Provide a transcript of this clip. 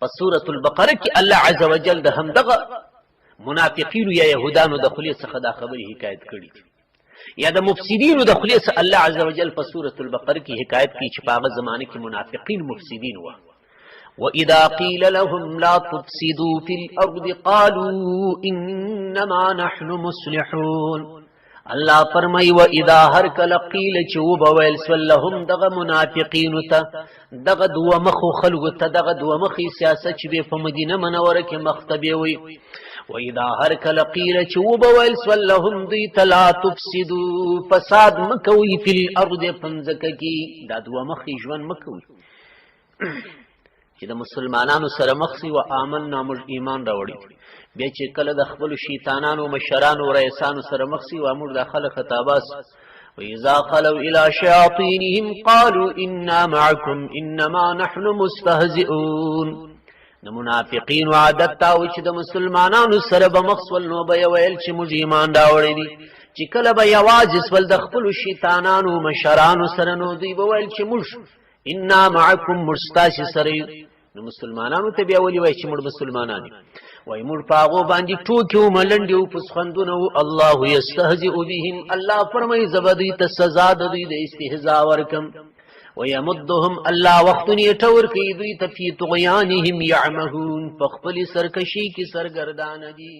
په سورة البقره کې الله عز وجل د همدغه منافقینو یا یهودانو د خولې څخه دا خبرې حکایت کړي دي، یا د مفسدینو د خولې څخه الله عز وجل په سورة البقره کې حکایت کوي چې په هغه زمانه کې منافقین مفسدین وو. وَإِذَا قِيلَ لَهُمْ لَا تُفْسِدُوا فِي الْأَرْضِ قَالُوا إِنَّمَا نَحْنُ مُصْلِحُونَ. الله فرمای وَإِذَا هر کله قیل چې وبویل سول لهم دغه منافقینو ته، دغه دوه مخو خلکو ته، دغه دوه مخي سیاست چې به په مدینه منوره کې مختبه وي. وَإِذَا هر کله قیل چې وبویل سول لهم دوی ته لا تفسدوا فساد مکوي فی الارض پنځکه کې، دا دوه مخي ژوند مکوي چې د مسلمانانو سره مخ سي و آمنا موږ ایمان راوړي، بیا چې کله د خپل شیطانانو مشرانو او رئیسانو سره مخ سي و موږ د خلق خطاباس. وإذا خلوا إلى شياطينهم قالوا إنا معكم إنما نحن مستهزئون. د منافقین عادت تا و چې د مسلمانانو سره به مخ سول نو به ویل چې موږ ایمان راوړي دي، چې کله به یوازې سول د خپل شیطانانو مشرانو سره نو دوی به ویل چې موږ انا معکم مستاسی سره. نو مسلمانانو ته بیا ولي وای چې موږ مسلمانان دي، وای موږ په هغه باندې ټوکې او ملنډې او پسخندونه او الله یستهزئ بهم. الله فرمایي زبدی ته سزا د دوی د استهزاء ورکم. ويمدهم الله وختنی ټور کوي دوی ته فی طغیانهم یعمهون، په خپل سرکشي کې سرګردان دي.